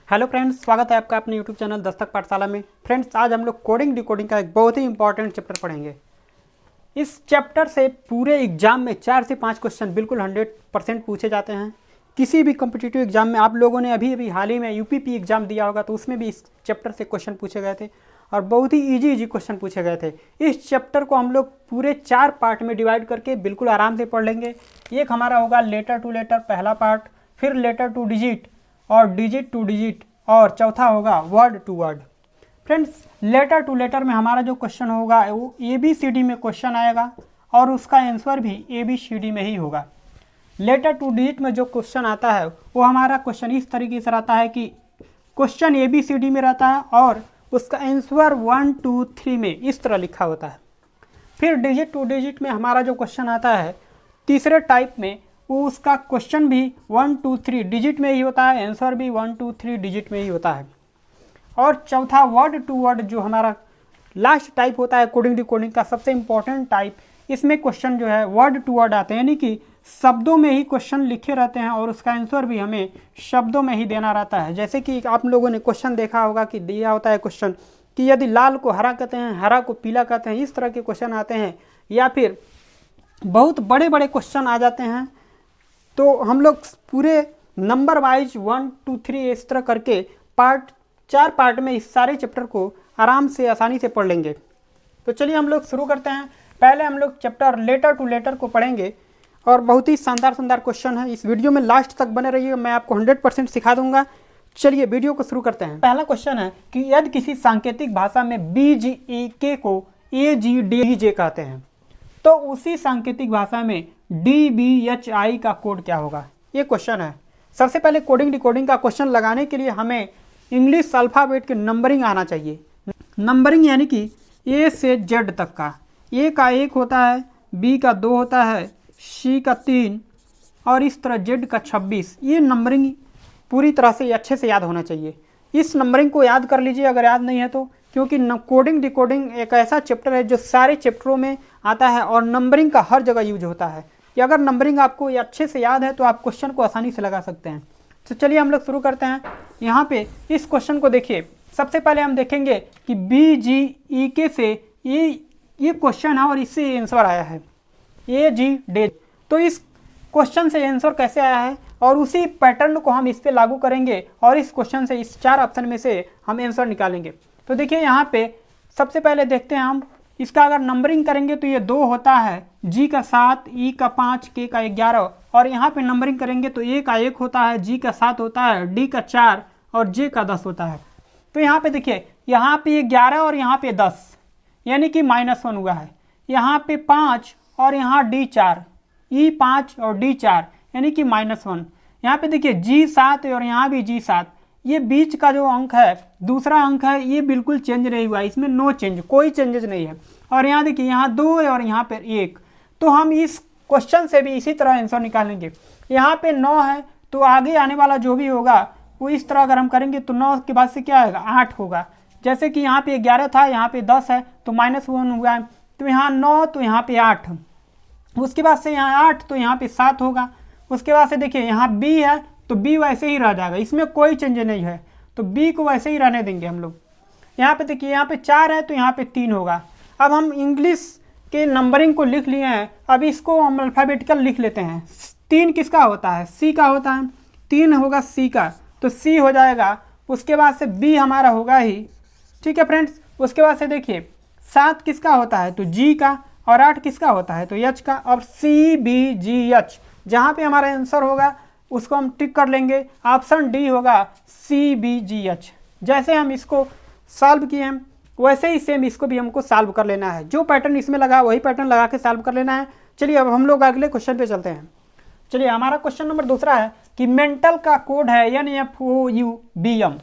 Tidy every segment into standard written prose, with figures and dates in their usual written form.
Hello friends, स्वागत है आपका अपने यूट्यूब चैनल दस्तक पाठशाला में। फ्रेंड्स, आज हम लोग कोडिंग डिकोडिंग का एक बहुत ही इंपॉर्टेंट चैप्टर पढ़ेंगे। इस चैप्टर से पूरे एग्जाम में 4 से 5 क्वेश्चन बिल्कुल 100% पूछे जाते हैं। किसी भी कॉम्पिटिटिव एग्जाम में आप लोगों ने अभी हाल ही में यूपीपी एग्जाम दिया होगा तो उसमें भी इस चैप्टर से क्वेश्चन पूछे गए थे और बहुत ही ईजी क्वेश्चन पूछे गए थे। इस चैप्टर को हम लोग पूरे 4 पार्ट में डिवाइड करके बिल्कुल आराम से पढ़ लेंगे। एक हमारा होगा लेटर टू लेटर पहला पार्ट, फिर लेटर टू डिजिट और डिजिट टू डिजिट, और चौथा होगा word to word. Friends, letter to letter में हमारा जो क्वेश्चन होगा वो ABCD में क्वेश्चन आएगा और उसका आंसर भी ABCD में ही होगा। लेटर टू डिजिट में जो क्वेश्चन आता है वो हमारा क्वेश्चन इस तरीके से रहता है कि क्वेश्चन ABCD में रहता है और उसका आंसर 1 2 3 में इस तरह लिखा होता है। फिर डिजिट टू डिजिट में हमारा जो क्वेश्चन आता है तीसरे टाइप में, वो उसका क्वेश्चन भी 1 2 3 डिजिट में ही होता है, आंसर भी 1 2 3 डिजिट में ही होता है। और चौथा वर्ड टू वर्ड जो हमारा लास्ट टाइप होता है कोडिंग डिकोडिंग का सबसे इम्पोर्टेंट टाइप, इसमें क्वेश्चन जो है वर्ड टू वर्ड आते हैं, यानी कि शब्दों में ही क्वेश्चन लिखे रहते हैं और उसका आंसर भी हमें शब्दों में ही देना रहता है। जैसे कि आप लोगों ने क्वेश्चन देखा होगा कि दिया होता है क्वेश्चन कि यदि लाल को हरा कहते हैं, हरा को पीला कहते हैं, इस तरह के क्वेश्चन आते हैं। या फिर बहुत बड़े बड़े क्वेश्चन आ जाते हैं तो हम लोग पूरे नंबर वाइज 1 2 3 इस तरह करके 4 पार्ट में इस सारे चैप्टर को आराम से आसानी से पढ़ लेंगे। तो चलिए हम लोग शुरू करते हैं। पहले हम लोग चैप्टर लेटर टू लेटर को पढ़ेंगे और बहुत ही शानदार क्वेश्चन है। इस वीडियो में लास्ट तक बने रहिएगा, मैं आपको 100% सिखा दूंगा। चलिए वीडियो को शुरू करते हैं। पहला क्वेश्चन है कि यदि किसी सांकेतिक भाषा में BGK को AGDJ कहते हैं तो उसी सांकेतिक भाषा में DBHI का कोड क्या होगा, ये क्वेश्चन है। सबसे पहले कोडिंग डिकोडिंग का क्वेश्चन लगाने के लिए हमें इंग्लिश अल्फ़ाबेट के नंबरिंग आना चाहिए। नंबरिंग यानी कि A से Z तक का। A का 1 होता है, B का 2 होता है, C का 3 और इस तरह Z का 26। ये नंबरिंग पूरी तरह से अच्छे से याद होना चाहिए। इस नंबरिंग को याद कर लीजिए अगर याद नहीं है तो, क्योंकि कोडिंग डिकोडिंग एक ऐसा चैप्टर है जो सारे चैप्टरों में आता है और नंबरिंग का हर जगह यूज होता है कि अगर नंबरिंग आपको अच्छे से याद है तो आप क्वेश्चन को आसानी से लगा सकते हैं। तो चलिए हम लोग शुरू करते हैं। यहाँ पे इस क्वेश्चन को देखिए। सबसे पहले हम देखेंगे कि BGEK से ये क्वेश्चन है और इससे आंसर आया है AGD। तो इस क्वेश्चन से आंसर कैसे आया है और उसी पैटर्न को हम इस पे लागू करेंगे और इस क्वेश्चन से इस 4 ऑप्शन में से हम आंसर निकालेंगे। तो देखिए यहाँ पे सबसे पहले देखते हैं हम इसका अगर नंबरिंग करेंगे तो ये 2 होता है, G का 7, E का 5, K का 11 और यहाँ पे नंबरिंग करेंगे तो A का 1 होता है, G का 7 होता है, D का 4 और J का 10 होता है। तो यहाँ पे देखिए, यहाँ पे ये 11 और यहाँ पे 10 यानी कि -1 हुआ है। यहाँ पे 5 और यहाँ D 4, E 5 और D 4 यानी कि -1। यहाँ पे देखिए G 7 और यहाँ भी G 7। ये बीच का जो अंक है, दूसरा अंक है, ये बिल्कुल चेंज नहीं हुआ, इसमें नो चेंज, कोई चेंजेस नहीं है। और यहाँ देखिए यहाँ 2 है और यहाँ पे 1। तो हम इस क्वेश्चन से भी इसी तरह आंसर निकालेंगे। यहाँ पे 9 है तो आगे आने वाला जो भी होगा वो इस तरह अगर हम करेंगे तो 9 के बाद से क्या आएगा, 8 होगा। जैसे कि यहाँ पे 11 था, यहाँ पे 10 है तो -1 हुआ है, तो यहाँ 9 तो यहाँ पे 8, उसके बाद से यहाँ 8 तो यहाँ पे 7 होगा। उसके बाद से देखिए यहाँ B है तो B वैसे ही रह जाएगा, इसमें कोई चेंज नहीं है तो B को वैसे ही रहने देंगे हम लोग। यहाँ पे देखिए यहाँ पे 4 है तो यहाँ पे 3 होगा। अब हम इंग्लिश के नंबरिंग को लिख लिए हैं, अब इसको हम अल्फ़ाबेटिकल लिख लेते हैं। 3 किसका होता है, C का होता है, 3 होगा C का तो C हो जाएगा। उसके बाद से B हमारा होगा ही, ठीक है फ्रेंड्स। उसके बाद से देखिए 7 किसका होता है तो G का और 8 किसका होता है तो H का। अब CBGH जहाँ पे हमारा आंसर होगा उसको हम टिक कर लेंगे, ऑप्शन D होगा CBGH। जैसे हम इसको सॉल्व किए हैं वैसे ही सेम इसको भी हमको सॉल्व कर लेना है। जो पैटर्न इसमें लगा वही पैटर्न लगा के सॉल्व कर लेना है। चलिए अब हम लोग अगले क्वेश्चन पे चलते हैं। चलिए हमारा क्वेश्चन नंबर दूसरा है कि मेंटल का कोड है NFOUBM,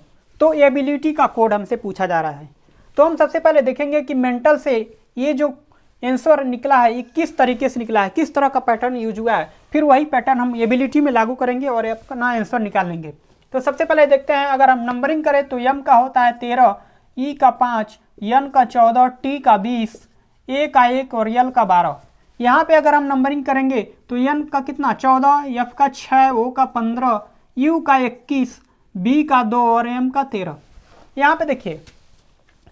तो एबिलिटी का कोड हमसे पूछा जा रहा है। तो हम सबसे पहले देखेंगे कि मेंटल से ये जो आंसर निकला है ये किस तरीके से निकला है, किस तरह का पैटर्न यूज हुआ है, फिर वही पैटर्न हम एबिलिटी में लागू करेंगे और अपना आंसर निकाल लेंगे। तो सबसे पहले देखते हैं, अगर हम नंबरिंग करें तो M का होता है 13, E का 5, N का 14, T का 20, A का 1 और L का 12। यहाँ पे अगर हम नंबरिंग करेंगे तो N का कितना 14, F का 6, O का 15, U का 21, बी का 2 और एम का 13। यहाँ पे देखिए,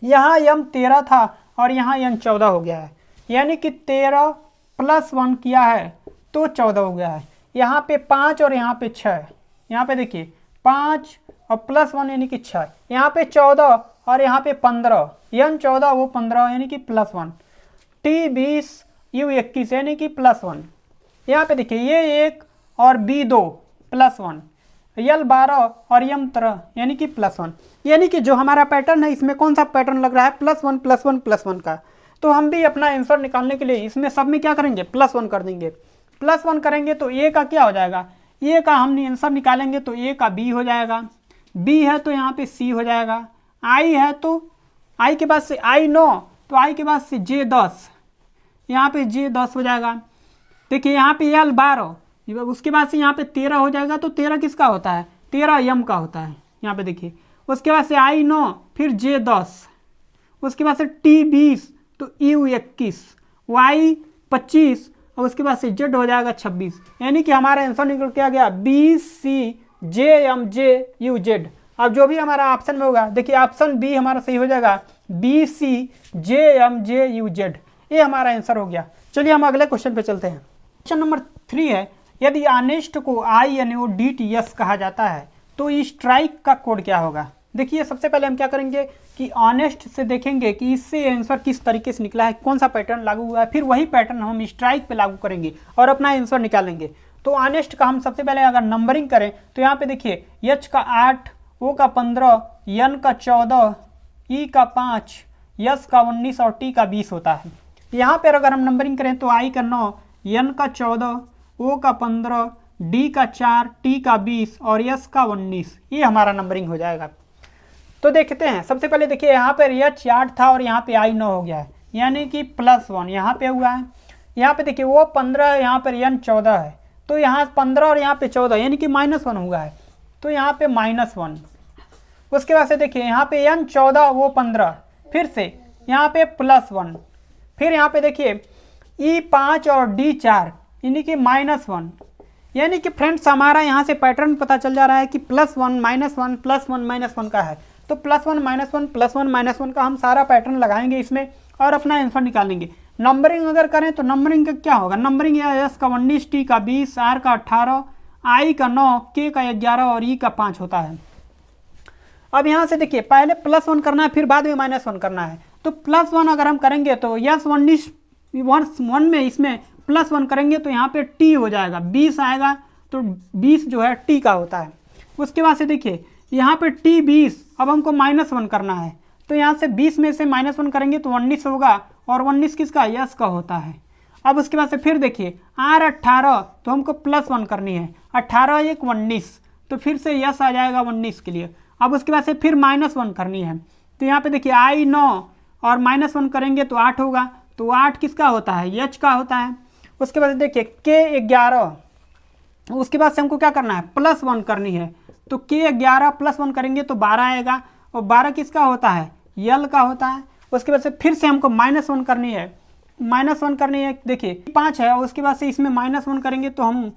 यहाँ एम 13 था और यहाँ एन 14 हो गया है, यानी कि 13 + 1 किया है तो 14 हो गया है। यहाँ पे 5 और यहाँ पे 6 है। यहाँ पे देखिए 5 और +1 यानी कि 6। यहाँ पे 14 और यहाँ पे 15, एन 14 वो 15 यानी कि +1। टी 20 यू 21 यानी कि +1। यहाँ पे देखिए ये 1 और बी 2 +1, यल 12 और यम 13 यानी कि +1। यानी कि जो हमारा पैटर्न है इसमें कौन सा पैटर्न लग रहा है, +1 +1 +1 का। तो हम भी अपना आंसर निकालने के लिए इसमें सब में क्या करेंगे, +1 कर देंगे। +1 करेंगे तो ए का क्या हो जाएगा, ए का हम आंसर निकालेंगे तो ए का बी हो जाएगा, बी है तो यहाँ पे सी हो जाएगा, आई है तो आई के बाद से आई 9, तो आई के बाद से जे 10, यहाँ पे जे 10 हो जाएगा। देखिए यहाँ पे यल 12, उसके बाद से यहाँ पे 13 हो जाएगा, तो 13 किसका होता है, 13 यम का होता है। यहाँ पे देखिए उसके बाद से आई 9, फिर जे 10, उसके बाद से टी 20 तो यू 21, वाई 25 और उसके बाद से जेड हो जाएगा 26। यानी कि हमारा आंसर निकल के आ गया B C J M J U Z. अब जो भी हमारा ऑप्शन में होगा, देखिए ऑप्शन बी हमारा सही हो जाएगा, B C J M J U Z, ये हमारा आंसर हो गया। चलिए हम अगले क्वेश्चन पे चलते हैं। क्वेश्चन नंबर 3 है, यदि ऑनेस्ट को INODTS कहा जाता है तो स्ट्राइक का कोड क्या होगा। देखिए सबसे पहले हम क्या करेंगे कि ऑनेस्ट से देखेंगे कि इससे आंसर किस तरीके से निकला है, कौन सा पैटर्न लागू हुआ है, फिर वही पैटर्न हम स्ट्राइक पे लागू करेंगे और अपना आंसर निकालेंगे। तो ऑनेस्ट का हम सबसे पहले अगर नंबरिंग करें तो यहाँ पे देखिए एच का 8, ओ का 15, एन का 14, ई का 5, यस का 19 और टी का 20 होता है। यहाँ पर अगर हम नंबरिंग करें तो आई का 9, एन का 14, ओ का 15, डी का 4, टी का 20 और यस का 19, ये हमारा नंबरिंग हो जाएगा। तो देखते हैं, सबसे पहले देखिए यहाँ पर एच 8 था और यहाँ पे आई 9 हो गया है, यानी कि +1 यहाँ पे हुआ है। यहाँ पे देखिए वो 15, यहाँ पर एन 14 है, तो यहाँ 15 और यहाँ पे 14 यानी कि -1 हुआ है, तो यहाँ पे -1। उसके बाद से देखिए यहाँ पे एन 14 वो 15, फिर से यहाँ पे +1, फिर यहाँ पे देखिए ई 5 और डी 4 यानी कि -1। यानी कि फ्रेंड्स हमारा यहाँ से पैटर्न पता चल जा रहा है कि +1 -1 +1 -1 का है। तो +1 -1 +1 -1 का हम सारा पैटर्न लगाएंगे इसमें और अपना आंसर निकालेंगे। नंबरिंग अगर करें तो नंबरिंग का क्या होगा, नंबरिंग एस का 19, टी का 20, आर का 18, आई का 9, के का 11 और ई का 5 होता है। अब यहाँ से देखिए पहले +1 करना है, फिर बाद में -1 करना है। तो +1 अगर हम करेंगे तो यस 19 1 में इसमें +1 करेंगे तो यहाँ पे टी हो जाएगा, 20 आएगा, तो 20 जो है टी का होता है। उसके बाद से देखिए यहाँ पे टी 20, अब हमको -1 करना है, तो यहाँ से 20 में से -1 करेंगे तो 19 होगा, और 19 किसका, यस का होता है। अब उसके बाद से फिर देखिए आर 18, तो हमको +1 करनी है, 18 1 19, तो फिर से यस आ जाएगा 19 के लिए। अब उसके बाद से फिर -1 करनी है, तो यहाँ पे देखिए आई 9 और -1 करेंगे तो 8 होगा, तो 8 किसका होता है, एच का होता है। उसके बाद देखिए के 11, उसके बाद से हमको क्या करना है, +1 करनी है, तो के 11 +1 करेंगे तो 12 आएगा, और 12 किसका होता है, यल का होता है। उसके बाद से फिर से हमको -1 करनी है, -1 करनी है, देखिए 5 है, और उसके बाद से इसमें -1 करेंगे तो हम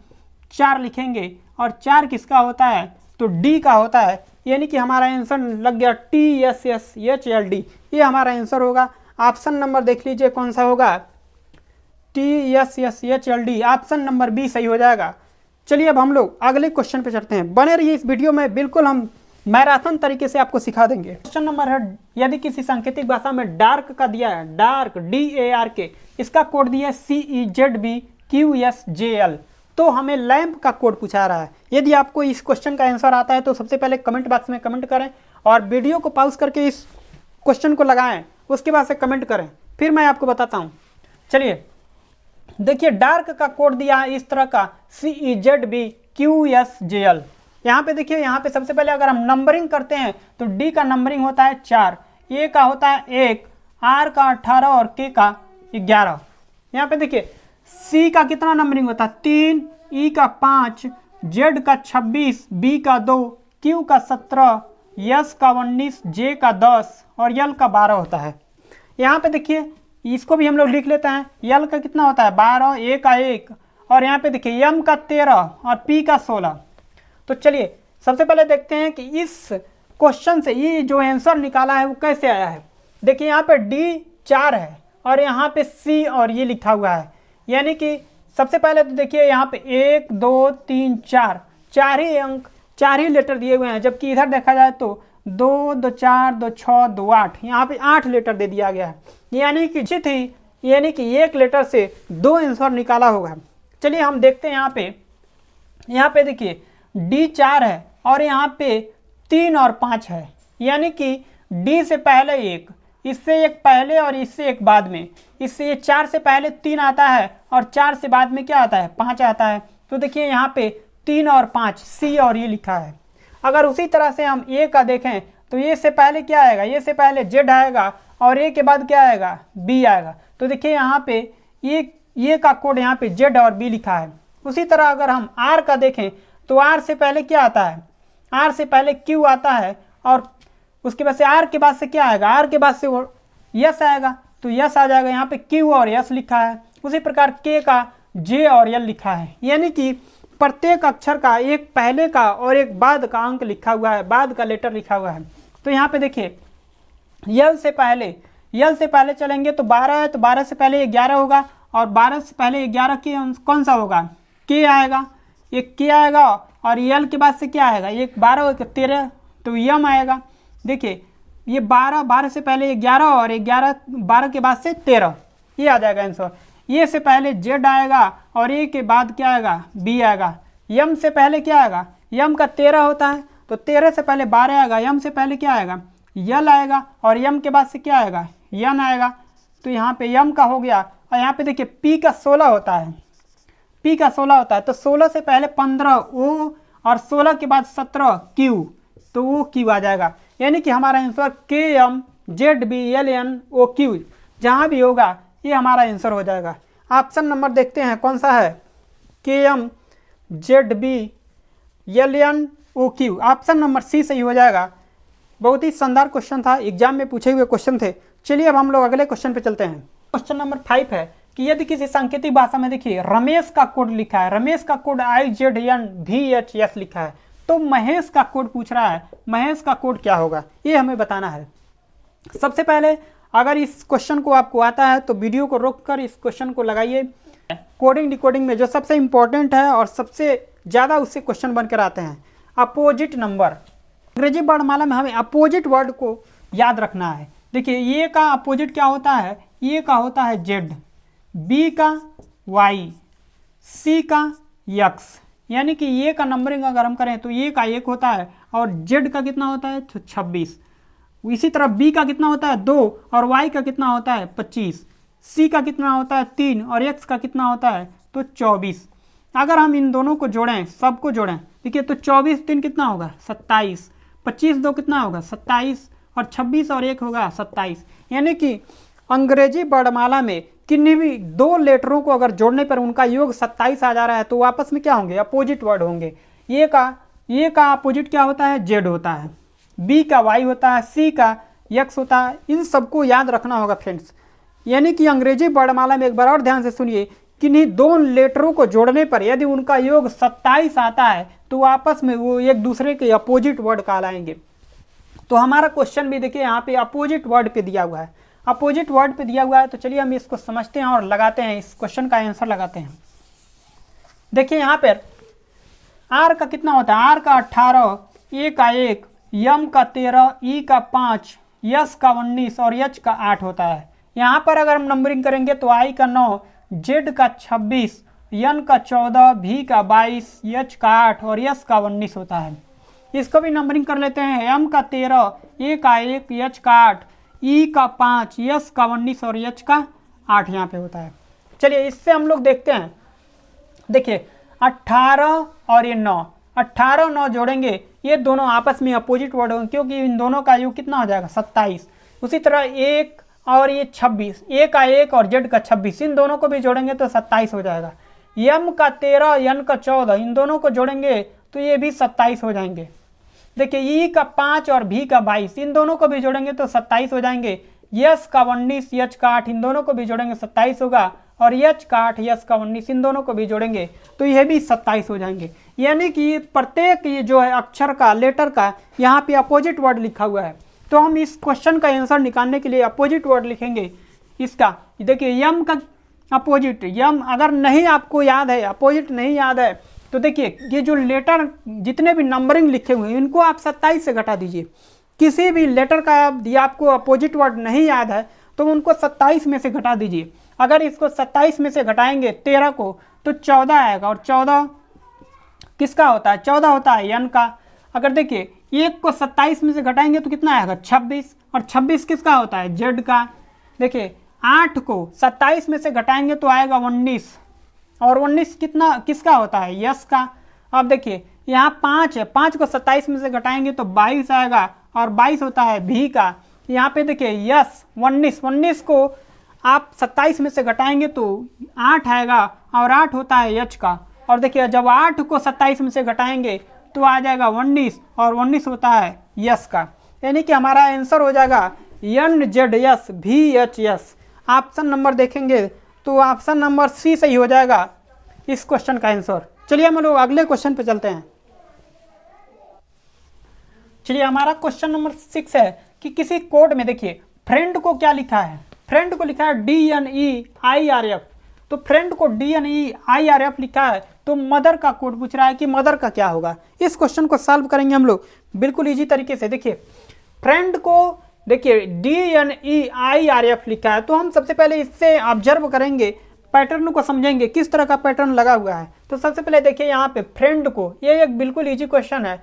4 लिखेंगे, और 4 किसका होता है, तो डी का होता है। यानी कि हमारा आंसर लग गया TSSHLD, ये हमारा आंसर होगा। ऑप्शन नंबर देख लीजिए कौन सा होगा, TSSHLD, ऑप्शन नंबर बी सही हो जाएगा। चलिए अब हम लोग अगले क्वेश्चन पे चलते हैं, बने रहिए इस वीडियो में, बिल्कुल हम मैराथन तरीके से आपको सिखा देंगे। क्वेश्चन नंबर है, यदि किसी सांकेतिक भाषा में डार्क का दिया है, डार्क DARK, इसका कोड दिया है CEZBQSJL, तो हमें लैंप का कोड पूछा रहा है। यदि आपको इस क्वेश्चन का आंसर आता है तो सबसे पहले कमेंट बॉक्स में कमेंट करें और वीडियो को पॉज करके इस क्वेश्चन को लगाएं, उसके बाद से कमेंट करें, फिर मैं आपको बताता हूँ। चलिए देखिए डार्क का कोड दिया है इस तरह का CEZBQSJL। यहाँ पे देखिए, यहाँ पे सबसे पहले अगर हम नंबरिंग करते हैं तो डी का नंबरिंग होता है 4, ए का होता है 1, आर का 18 और के का 11। यहाँ पे देखिए सी का कितना नंबरिंग होता है 3, ई का 5, जेड का 26, बी का 2, क्यू का 17, यस का 19, जे का 10 और यल का 12 होता है। यहाँ पे देखिए इसको भी हम लोग लिख लेते हैं, यल का कितना होता है 12, ए का 1, और यहाँ पे देखिए एम का 13 और पी का 16। तो चलिए सबसे पहले देखते हैं कि इस क्वेश्चन से ये जो आंसर निकाला है वो कैसे आया है। देखिए यहाँ पे डी 4 है और यहाँ पे सी और ये लिखा हुआ है, यानी कि सबसे पहले तो देखिए यहाँ पे 1 2 3 4 चार ही अंक, 4 ही लेटर दिए हुए हैं, जबकि इधर देखा जाए तो 2 2 4 2 6 2 8, यहाँ पे 8 लेटर दे दिया गया है, यानी कि जित ही यानी कि एक लेटर से 2 आंसर निकाला होगा। चलिए हम देखते हैं यहाँ पे देखिए डी 4 है और यहाँ पे 3 और 5 है, यानी कि डी से पहले एक, इससे एक पहले और इससे एक बाद में, इससे ये 4 से पहले 3 आता है और 4 से बाद में क्या आता है 5 आता है। तो देखिए यहाँ पे 3 और 5 सी और ये लिखा है। अगर उसी तरह से हम ए का देखें तो ये से पहले क्या आएगा, ये से पहले जेड आएगा और ए के बाद क्या आएगा बी आएगा। तो देखिए यहाँ पे ये का कोड यहाँ पे जेड और बी लिखा है। उसी तरह अगर हम आर का देखें तो आर से पहले क्या आता है, आर से पहले क्यू आता है और उसके बाद से आर के बाद से क्या आएगा, आर के बाद से वो यस आएगा, तो यस आ जाएगा। यहाँ पे क्यू और यस लिखा है। उसी प्रकार के का जे और यल लिखा है, यानी कि प्रत्येक अक्षर का एक पहले का और एक बाद का अंक लिखा हुआ है, बाद का लेटर लिखा हुआ है। तो यहाँ पे देखिए यल से पहले चलेंगे तो 12 है, तो 12 से पहले 11 होगा और 12 से पहले 11 के कौन सा होगा, के आएगा, एक के आएगा और यल के बाद से क्या आएगा, एक 12 13, तो यम आएगा। देखिए ये 12 से पहले 11 और 12 के बाद से 13, ये आ जाएगा आंसर। ये से पहले जेड आएगा और ए के बाद क्या आएगा बी आएगा। यम से पहले क्या आएगा, यम का 13 होता है, तो 13 से पहले 12 आएगा। यम से पहले क्या आएगा यल आएगा और यम के बाद से क्या आएगा यन आएगा। तो यहाँ पे यम का हो गया। और यहाँ पे देखिए पी का 16 होता है, पी का 16 होता है, तो 16 से पहले 15 ओ और 16 के बाद 17 क्यू, तो वो क्यू आ जाएगा। यानी कि हमारा answer K M Z B L N O Q जहाँ भी होगा ये हमारा आंसर हो जाएगा। ऑप्शन नंबर देखते हैं कौन सा है, K M Z B L N O Q, option number C सही हो जाएगा। बहुत ही शानदार क्वेश्चन था, एग्जाम में पूछे हुए क्वेश्चन थे। चलिए अब हम लोग अगले क्वेश्चन पे चलते हैं। क्वेश्चन नंबर 5 है कि यदि किसी सांकेतिक भाषा में देखिए रमेश का कोड लिखा है, रमेश का कोड IZNVHS लिखा है, तो महेश का कोड पूछ रहा है, महेश का कोड क्या होगा ये हमें बताना है। सबसे पहले अगर इस क्वेश्चन को आपको आता है तो वीडियो को रोककर इस क्वेश्चन को लगाइए। कोडिंग डिकोडिंग में जो सबसे इंपॉर्टेंट है और सबसे ज़्यादा उससे क्वेश्चन बनकर आते हैं, अपोजिट नंबर। अंग्रेजी वर्णमाला में हमें अपोजिट वर्ड को याद रखना है। देखिए ये का अपोजिट क्या होता है, ये का होता है जेड, बी का वाई, सी का यक्स, यानी कि ये का नंबरिंग अगर हम करें तो ये का 1 होता है और जेड का कितना होता है 26। इसी तरह बी का कितना होता है 2 और वाई का कितना होता है 25, सी का कितना होता है 3 और एक्स का कितना होता है तो 24। अगर हम इन दोनों को जोड़ें, सबको जोड़ें, देखिए तो 24 3 कितना होगा 27, 25 2 कितना होगा 27 और 26 और 1 होगा 27। यानी कि अंग्रेजी वर्णमाला में किन्हीं भी 2 लेटरों को अगर जोड़ने पर उनका योग 27 आ जा रहा है तो आपस में क्या होंगे अपोजिट वर्ड होंगे। ये का अपोजिट क्या होता है जेड होता है, बी का वाई होता है, सी का यक्स होता है। इन सबको याद रखना होगा फ्रेंड्स। यानी कि अंग्रेजी वर्णमाला में एक बार और ध्यान से सुनिए, किन्हीं 2 लेटरों को जोड़ने पर यदि उनका योग 27 आता है तो आपस में वो एक दूसरे के अपोजिट वर्ड कहलाएंगे। तो हमारा क्वेश्चन भी देखिए यहाँ पे अपोजिट वर्ड पे दिया हुआ है, अपोजिट वर्ड पे दिया हुआ है। तो चलिए हम इसको समझते हैं और लगाते हैं, इस क्वेश्चन का आंसर लगाते हैं। देखिए यहाँ पर आर का कितना होता है, आर का 18, ए का 1, यम का 13, ई का 5, यस का 19 और एच का 8 होता है। यहाँ पर अगर हम नंबरिंग करेंगे तो आई का 9, जेड का 26, एन का 14, भी का 22, एच का 8 और यस का 19 होता है। इसको भी नंबरिंग कर लेते हैं, एम का 13, ए का 1, एच का 8, ई का 5, यस का 19 और एच का 8 यहाँ पे होता है। चलिए इससे हम लोग देखते हैं। देखिए 18 और ये 9, 18 और 9 जोड़ेंगे, ये दोनों आपस में अपोजिट वर्ड होंगे क्योंकि इन दोनों का योग कितना हो जाएगा 27। उसी तरह 1 और ये 26, ए का 1 और जेड का 26, इन दोनों को भी जोड़ेंगे तो 27 हो जाएगा। यम का 13, एन का 14, इन दोनों को जोड़ेंगे तो ये भी 27 हो जाएंगे। देखिए ई का 5 और भी का 22, इन दोनों को भी जोड़ेंगे तो 27 हो जाएंगे। यस का 19, एच का 8, इन दोनों को भी जोड़ेंगे 27 होगा और एच का 8, यस का 19, इन दोनों को भी जोड़ेंगे तो यह भी 27 हो जाएंगे। यानी कि प्रत्येक ये जो है अक्षर का, लेटर का यहाँ पे अपोजिट वर्ड लिखा हुआ है। तो हम इस क्वेश्चन का आंसर निकालने के लिए अपोजिट वर्ड लिखेंगे इसका। देखिए यम का अपोजिट, यम अगर नहीं आपको याद है, अपोजिट नहीं याद है, तो देखिए ये जो लेटर जितने भी नंबरिंग लिखे हुए हैं इनको आप 27 से घटा दीजिए। किसी भी लेटर का यदि आपको अपोजिट वर्ड नहीं याद है तो उनको 27 में से घटा दीजिए। अगर इसको 27 में से घटाएंगे 13 को तो 14 आएगा, और 14 किसका होता है? 14 होता है यन का। अगर देखिए 1 को 27 में से घटाएंगे तो कितना आएगा? 26, और 26 किसका होता है? जेड का। देखिए 8 को 27 में से घटाएंगे तो आएगा 19, और 19 किसका होता है? यस का। अब देखिए यहाँ 5 है, 5 को 27 में से घटाएंगे तो 22 आएगा, और 22 होता है भी का। यहाँ पे देखिए यस 19 को आप 27 में से घटाएंगे तो 8 आएगा, और 8 होता है यच का। और देखिए जब 8 को 27 में से घटाएंगे तो आ जाएगा 19, और 19 होता है यस का। यानी कि हमारा आंसर हो जाएगा एन जेड एस भी एच एस। ऑप्शन नंबर देखेंगे तो ऑप्शन नंबर सी सही हो जाएगा इस क्वेश्चन का आंसर। चलिए हम लोग अगले क्वेश्चन पे चलते हैं। चलिए हमारा क्वेश्चन नंबर 6 है कि किसी कोड में देखिए फ्रेंड को क्या लिखा है? फ्रेंड को लिखा है DNEIRF। तो फ्रेंड को DNEIRF लिखा है, तो मदर का कोड पूछ रहा है कि मदर का क्या होगा। इस क्वेश्चन को सॉल्व करेंगे हम लोग बिल्कुल इजी तरीके से। देखिए फ्रेंड को देखिए DNEIRF लिखा है, तो हम सबसे पहले इससे ऑब्जर्व करेंगे, पैटर्न को समझेंगे किस तरह का पैटर्न लगा हुआ है। तो सबसे पहले देखिए यहाँ पे फ्रेंड को, ये एक बिल्कुल इजी क्वेश्चन है,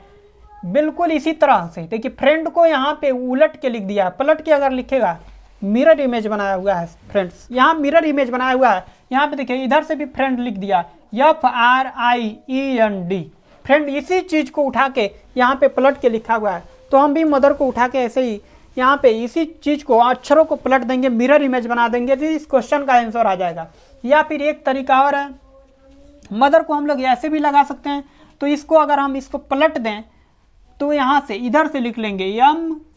बिल्कुल इसी तरह से देखिए फ्रेंड को यहाँ पे उलट के लिख दिया है। पलट के अगर लिखेगा, मिरर इमेज बनाया हुआ है फ्रेंड्स, यहाँ मिरर इमेज बनाया हुआ है। यहाँ पे देखिए इधर से भी फ्रेंड लिख दिया FRIEND, फ्रेंड। इसी चीज को उठा के यहाँ पे पलट के लिखा हुआ है, तो हम भी मदर को उठा के ऐसे ही यहाँ पे इसी चीज को, अक्षरों को पलट देंगे, मिरर इमेज बना देंगे, तो इस क्वेश्चन का आंसर आ जाएगा। या फिर एक तरीका और है, मदर को हम लोग ऐसे भी लगा सकते हैं। तो इसको अगर हम इसको पलट दें तो यहाँ से इधर से लिख लेंगे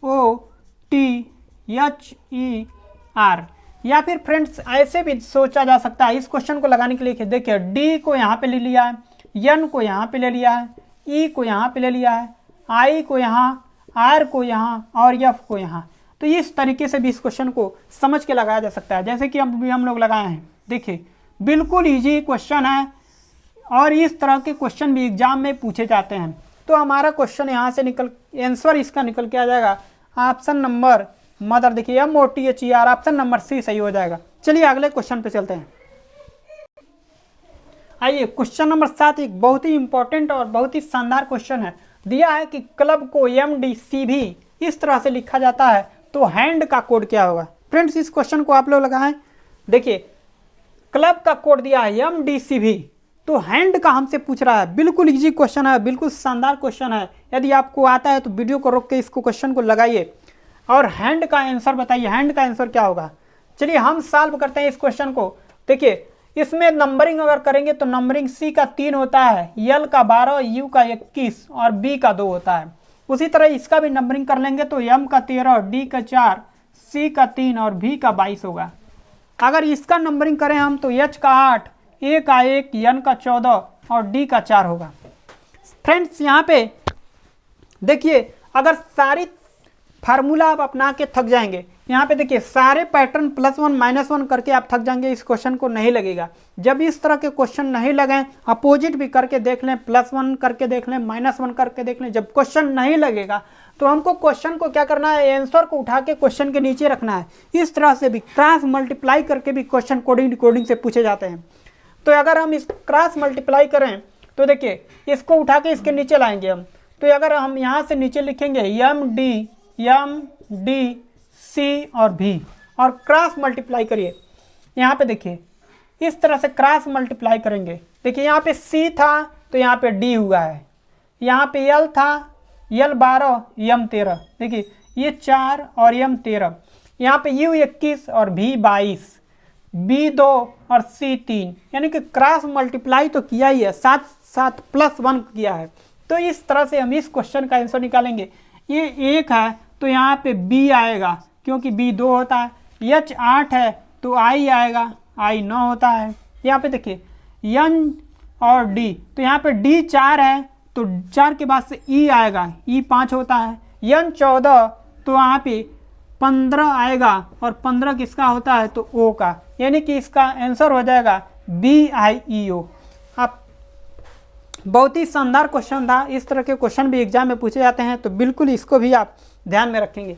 MOTHER। या फिर फ्रेंड्स ऐसे भी सोचा जा सकता है इस क्वेश्चन को लगाने के लिए। देखिए D को यहाँ पे ले लिया है, N को यहाँ पे ले लिया है, E को यहाँ पे ले लिया है, I को यहाँ, R को यहाँ, और F को यहाँ। तो इस तरीके से भी इस क्वेश्चन को समझ के लगाया जा सकता है, जैसे कि हम लोग लगाए हैं। देखिए बिल्कुल ईजी क्वेश्चन है, और इस तरह के क्वेश्चन भी एग्जाम में पूछे जाते हैं। तो हमारा क्वेश्चन यहाँ से आंसर इसका निकल के आ जाएगा ऑप्शन नंबर मदर। देखिए MOTHER, ऑप्शन नंबर सी सही हो जाएगा। चलिए अगले क्वेश्चन पे चलते हैं। आइए क्वेश्चन नंबर 7 एक बहुत ही इंपॉर्टेंट और बहुत ही शानदार क्वेश्चन है। दिया है कि क्लब को MDCV इस तरह से लिखा जाता है, तो हैंड का कोड क्या होगा? फ्रेंड्स इस क्वेश्चन को आप लोग लगाएं। देखिए क्लब का कोड दिया है MDCV, तो हैंड का हमसे पूछ रहा है। बिल्कुल इजी क्वेश्चन है, बिल्कुल शानदार क्वेश्चन है। यदि आपको आता है तो वीडियो को रोक के इसको क्वेश्चन को लगाइए और हैंड का आंसर बताइए, हैंड का आंसर क्या होगा। चलिए हम सॉल्व करते हैं इस क्वेश्चन को। देखिए इसमें नंबरिंग अगर करेंगे तो नंबरिंग C का 3 होता है, L का 12, U का 21 और B का 2 होता है। उसी तरह इसका भी नंबरिंग कर लेंगे तो M का 13, D का 4, C का 3 और B का 22 होगा। अगर इसका नंबरिंग करें हम तो H का 8, A का 1, N का 14 और D का 4 होगा। फ्रेंड्स यहाँ पे देखिए अगर सारी फार्मूला आप अपना के थक जाएंगे, यहाँ पे देखिए सारे पैटर्न +1 -1 करके आप थक जाएंगे, इस क्वेश्चन को नहीं लगेगा। जब इस तरह के क्वेश्चन नहीं लगें, अपोजिट भी करके देख लें, +1 करके देख लें, -1 करके देख लें, जब क्वेश्चन नहीं लगेगा तो हमको क्वेश्चन को क्या करना है, आंसर को उठा के क्वेश्चन के नीचे रखना है। इस तरह से भी क्रॉस मल्टीप्लाई करके भी क्वेश्चन कोडिंग डिकोडिंग से पूछे जाते हैं। तो अगर हम इस क्रॉस मल्टीप्लाई करें तो देखिए इसको उठा के इसके नीचे लाएंगे हम। तो अगर हम यहाँ से नीचे लिखेंगे MD C और V और क्रॉस मल्टीप्लाई करिए, यहाँ पे देखिए इस तरह से क्रॉस मल्टीप्लाई करेंगे। देखिए यहाँ पे C था तो यहाँ पे D हुआ है, यहाँ पे L था, L 12 M 13, देखिए ये 4 और M 13, यहाँ पे U 21 और V 22, B 2 और C 3, यानी कि क्रॉस मल्टीप्लाई तो किया ही है, 7 7 +1 किया है। तो इस तरह से हम इस क्वेश्चन का आंसर निकालेंगे। ये 1 है तो यहाँ पे B आएगा क्योंकि B 2 होता है, H 8 है तो I आएगा, I 9 होता है। यहाँ पे देखिए N और डी। तो यहाँ पे डी 4 है तो 4 के बाद से ई आएगा, ई 5 होता है। एन 14 तो यहाँ पे 15 आएगा और 15 किसका होता है तो ओ का, यानी कि इसका आंसर हो जाएगा BIEO। आप बहुत ही शानदार क्वेश्चन था। इस तरह के क्वेश्चन भी एग्जाम में पूछे जाते हैं तो बिल्कुल इसको भी आप ध्यान में रखेंगे।